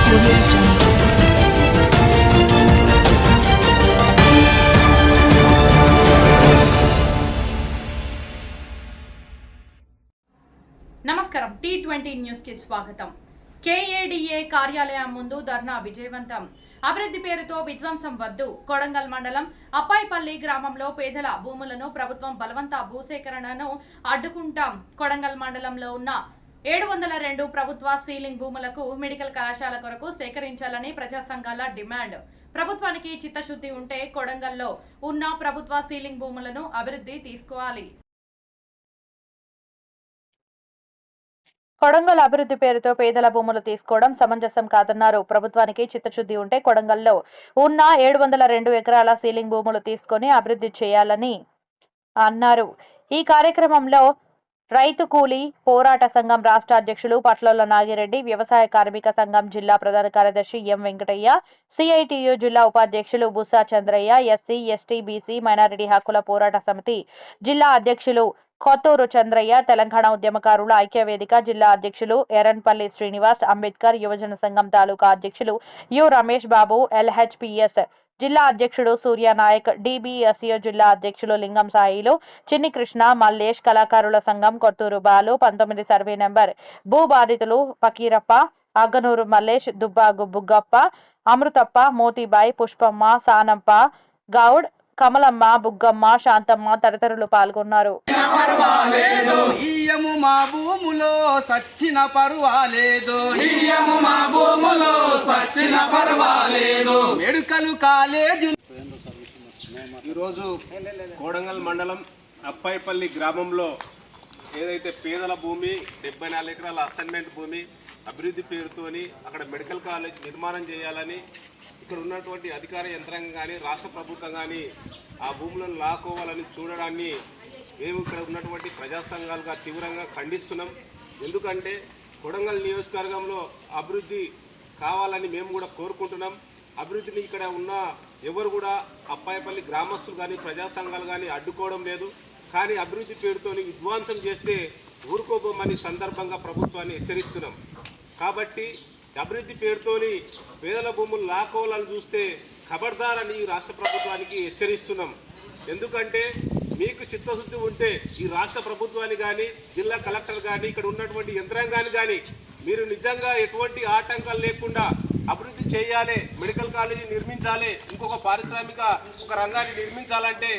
నమస్కారం T20 news కి స్వాగతం. KADA కార్యాలయం ముందు ధర్నా విజయవంతం. అభివృద్ధి పేరుతో విధ్వంసం వద్దు. కొడంగల్ మండలం అప్పాయిపల్లి గ్రామంలో పేదల భూములను ప్రభుత్వం బలవంత భూసేకరణను అడ్డుకుంటాం. కొడంగల్ మండలంలో ఉన్న 702 ప్రభుత్వ సీలింగ్ భూములకు మెడికల్ కళాశాల కొరకు సేకరించాలని ప్రజా సంఘాల డిమాండ్. ప్రభుత్వానికి చిత్తశుద్ధి ఉంటే కొడంగల్లో ఉన్న ప్రభుత్వ సీలింగ్ భూములను అభివృద్ధి తీసుకోవాలి. కొడంగల్ అభివృద్ధి పేరుతో పేదల భూములు తీసుకోవడం సమంజసం కాదన్నారు. ప్రభుత్వానికి చిత్తశుద్ధి ఉంటే కొడంగల్లో ఉన్న 702 ఎకరాల సీలింగ్ భూములు తీసుకొని అభివృద్ధి చేయాలని అన్నారు. ఈ కార్యక్రమంలో రైతు కూలీ పోరాట సంఘం రాష్ట్ర అధ్యక్షులు పట్లోల నాగిరెడ్డి, వ్యవసాయ కార్మిక సంఘం జిల్లా ప్రధాన కార్యదర్శి ఎం వెంకటయ్య, CITU జిల్లా ఉపాధ్యక్షులు Busa Chandraiah, SC, ST, BC minority హక్కుల పోరాట సమితి జిల్లా అధ్యక్షులు కొత్తూరు చంద్రయ్య, తెలంగాణ ఉద్యమకారుల ఐక్యవేదిక జిల్లా అధ్యక్షులు ఎర్రన్పల్లి శ్రీనివాస్, అంబేద్కర్ యువజన సంఘం తాలూకా అధ్యక్షులు యు రమేష్ బాబు, LHPS జిల్లా అధ్యక్షుడు సూర్యనాయక్, DBSU జిల్లా అధ్యక్షులు లింగం సాయిలు, చిన్ని కృష్ణ, మల్లేష్, కళాకారుల సంఘం కొత్తూరు బాలు, 19 సర్వే నెంబర్ భూ బాధితులు ఫకీరప్ప, అగ్గనూరు మల్లేష్, దుబ్బాగు బుగ్గప్ప, అమృతప్ప, మోతీబాయి, పుష్పమ్మ, సానప్ప గౌడ్, కమలమ్మ, బుగ్గమ్మ, శాంతమ్మ తదితరులు పాల్గొన్నారు. ఈరోజు కోడంగల్ మండలం అప్పాయిపల్లి గ్రామంలో ఏదైతే పేదల భూమి 74 ఎకరాల అసైన్మెంట్ భూమి అభివృద్ధి పేరుతోని అక్కడ మెడికల్ కాలేజ్ నిర్మాణం చేయాలని ఇక్కడ ఉన్నటువంటి అధికార యంత్రాంగం కానీ రాష్ట్ర ప్రభుత్వం కానీ ఆ భూములను లాక్కోవాలని చూడడాన్ని మేము ఇక్కడ ఉన్నటువంటి ప్రజా సంఘాలుగా తీవ్రంగా ఖండిస్తున్నాం. ఎందుకంటే కొడంగల్ నియోజకవర్గంలో అభివృద్ధి కావాలని మేము కూడా కోరుకుంటున్నాం. అభివృద్ధిని ఇక్కడ ఉన్న ఎవరు కూడా అప్పాయిపల్లి గ్రామస్తులు కానీ ప్రజా సంఘాలు కానీ అడ్డుకోవడం లేదు. కానీ అభివృద్ధి పేరుతోని విధ్వంసం చేస్తే ఊరుకోబోమని సందర్భంగా ప్రభుత్వాన్ని హెచ్చరిస్తున్నాం. కాబట్టి అభివృద్ధి పేరుతోని పేదల భూములు లాక్కోవాలని చూస్తే ఖబర్దారని రాష్ట్ర ప్రభుత్వానికి హెచ్చరిస్తున్నాం. ఎందుకంటే మీకు చిత్తశుద్ధి ఉంటే ఈ రాష్ట్ర ప్రభుత్వాన్ని కానీ జిల్లా కలెక్టర్ కానీ ఇక్కడ ఉన్నటువంటి యంత్రాంగాన్ని కానీ మీరు నిజంగా ఎటువంటి ఆటంకాలు లేకుండా అభివృద్ధి చేయాలి, మెడికల్ కాలేజీ నిర్మించాలి, ఇంకొక పారిశ్రామిక ఒక రంగాన్ని నిర్మించాలంటే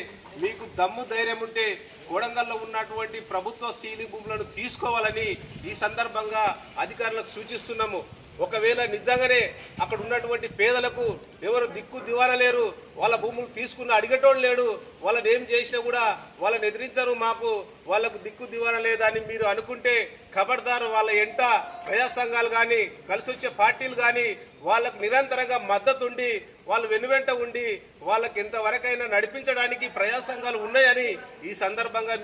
మీకు దమ్ము ధైర్యం ఉంటే కొడంగల్లో ఉన్నటువంటి ప్రభుత్వ సీలింగ్ భూములను తీసుకోవాలని ఈ సందర్భంగా అధికారులకు సూచిస్తున్నాము. ఒకవేళ నిజంగానే అక్కడ ఉన్నటువంటి పేదలకు ఎవరు దిక్కు దివాలా లేరు, వాళ్ళ భూములు తీసుకున్న అడిగేటోళ్ళు లేడు, వాళ్ళని ఏం చేసినా కూడా వాళ్ళని ఎదిరించరు, మాకు వాళ్ళకు దిక్కు దివాలా లేదని మీరు అనుకుంటే ఖబర్దారు వాళ్ళ ఎంట ప్రజా సంఘాలు కానీ కలిసి వచ్చే పార్టీలు కానీ వాళ్ళకు నిరంతరంగా మద్దతు ఉండి వాళ్ళు వెనువెంట ఉండి వాళ్ళకి ఎంతవరకైనా నడిపించడానికి ప్రజా సంఘాలు ఉన్నాయని ఈ సందర్భంగా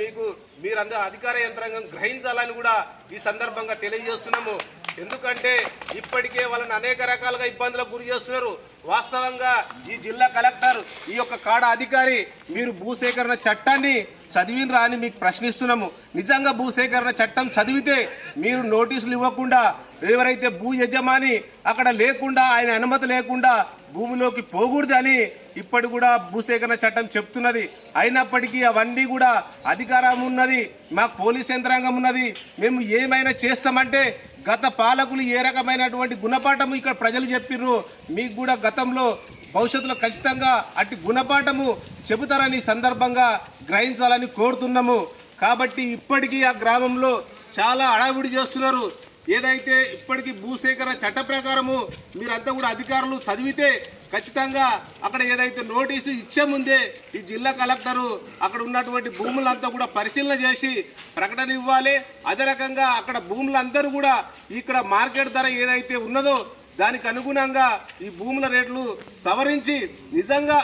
మీరందరూ అధికార యంత్రాంగం గ్రహించాలని కూడా ఈ సందర్భంగా తెలియజేస్తున్నాము. ఎందుకంటే ఇప్పటికే వాళ్ళని అనేక రకాలుగా ఇబ్బందులకు గురి చేస్తున్నారు. వాస్తవంగా ఈ జిల్లా కలెక్టర్ ఈ యొక్క కాడ అధికారి మీరు భూసేకరణ చట్టాన్ని చదివినరా అని మీకు ప్రశ్నిస్తున్నాము. నిజంగా భూసేకరణ చట్టం చదివితే మీరు నోటీసులు ఇవ్వకుండా ఎవరైతే భూ యజమాని అక్కడ లేకుండా ఆయన అనుమతి లేకుండా భూమిలోకి పోకూడదు అని ఇప్పటి కూడా భూసేకరణ చట్టం చెప్తున్నది. అయినప్పటికీ అవన్నీ కూడా అధికారం ఉన్నది, మాకు పోలీస్ యంత్రాంగం ఉన్నది, మేము ఏమైనా చేస్తామంటే గత పాలకులు ఏ రకమైనటువంటి గుణపాఠము ఇక్కడ ప్రజలు చెప్పిర్రు మీకు కూడా గతంలో భవిష్యత్తులో ఖచ్చితంగా అట్టి గుణపాఠము చెబుతారని సందర్భంగా గ్రహించాలని కోరుతున్నాము. కాబట్టి ఇప్పటికీ ఆ గ్రామంలో చాలా అడావిడి చేస్తున్నారు. ఏదైతే ఇప్పటికీ భూసేకరణ చట్ట ప్రకారము మీరంతా కూడా అధికారులు చదివితే ఖచ్చితంగా అక్కడ ఏదైతే నోటీసు ఇచ్చే ముందే ఈ జిల్లా కలెక్టరు అక్కడ ఉన్నటువంటి భూములంతా కూడా పరిశీలన చేసి ప్రకటన ఇవ్వాలి. అదే రకంగా అక్కడ భూములందరూ కూడా ఇక్కడ మార్కెట్ ధర ఏదైతే ఉన్నదో దానికి అనుగుణంగా ఈ భూముల రేట్లు సవరించి నిజంగా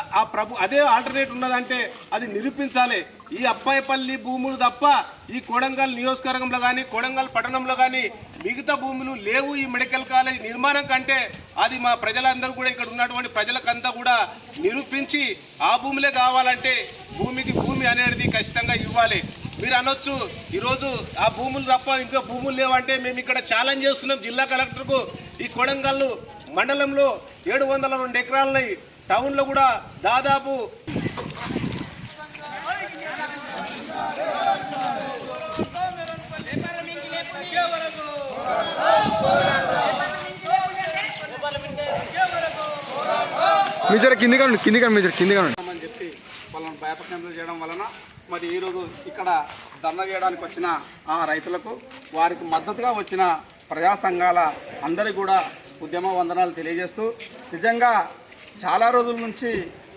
అదే ఆల్టర్నేట్ ఉన్నదంటే అది నిరూపించాలి. ఈ అప్పాయిపల్లి భూములు తప్ప ఈ కొడంగల్ నియోజకవర్గంలో కానీ కొడంగల్ పట్టణంలో కానీ మిగతా భూములు లేవు. ఈ మెడికల్ కాలేజ్ నిర్మాణం కంటే అది మా ప్రజలందరూ కూడా ఇక్కడ ఉన్నటువంటి ప్రజలకంతా కూడా నిరూపించి ఆ భూములే కావాలంటే భూమికి భూమి అనేది ఖచ్చితంగా ఇవ్వాలి. మీరు అనొచ్చు ఈరోజు ఆ భూములు తప్ప ఇంకా భూములు లేవంటే మేము ఇక్కడ ఛాలెంజ్ చేస్తున్నాం జిల్లా కలెక్టర్కు. ఈ కొడంగల్ మండలంలో 702 ఎకరాలున్నాయి. టౌన్లో కూడా దాదాపు అని చెప్పి వాళ్ళని భయపక్షంలో చేయడం వలన మరి ఈరోజు ఇక్కడ ధర్నా చేయడానికి వచ్చిన ఆ రైతులకు వారికి మద్దతుగా వచ్చిన ప్రజా సంఘాల అందరికీ కూడా ఉద్యమ వందనాలు తెలియజేస్తూ, నిజంగా చాలా రోజుల నుంచి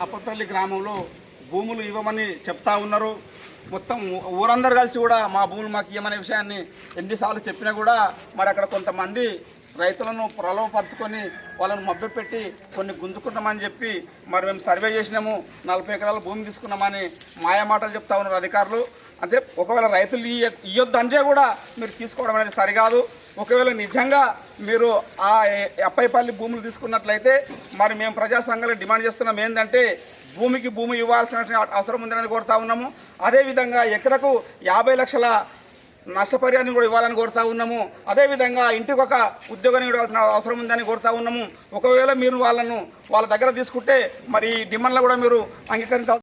అప్పపల్లి గ్రామంలో భూములు ఇవ్వమని చెప్తా ఉన్నారు. మొత్తం ఊరందరూ కలిసి కూడా మా భూములు మాకు ఇవ్వమనే విషయాన్ని ఎన్నిసార్లు చెప్పినా కూడా మరి అక్కడ కొంతమంది రైతులను ప్రలోభపరుచుకొని వాళ్ళను మభ్యపెట్టి కొన్ని గుంజుకుంటామని చెప్పి మరి మేము సర్వే చేసినాము, 40 ఎకరాల భూమి తీసుకున్నామని మాయమాటలు చెప్తా ఉన్నారు అధికారులు. అంటే ఒకవేళ రైతులు ఇవ్వద్దు అంటే కూడా మీరు తీసుకోవడం అనేది సరికాదు. ఒకవేళ నిజంగా మీరు ఆ అప్పైపల్లి భూములు తీసుకున్నట్లయితే మరి మేము ప్రజా సంఘాలకు డిమాండ్ చేస్తున్నాం ఏంటంటే భూమికి భూమి ఇవ్వాల్సిన అవసరం ఉందనేది కోరుతా ఉన్నాము. అదేవిధంగా ఎకరకు 50 లక్షల నష్టపరిహారం కూడా ఇవ్వాలని కోరుతా ఉన్నాము. అదేవిధంగా ఇంటికి ఒక ఉద్యోగాన్ని ఇవ్వాల్సిన అవసరం ఉందని కోరుతా ఉన్నాము. ఒకవేళ మీరు వాళ్ళ దగ్గర తీసుకుంటే మరి డిమాండ్లు కూడా మీరు అంగీకరించాలి.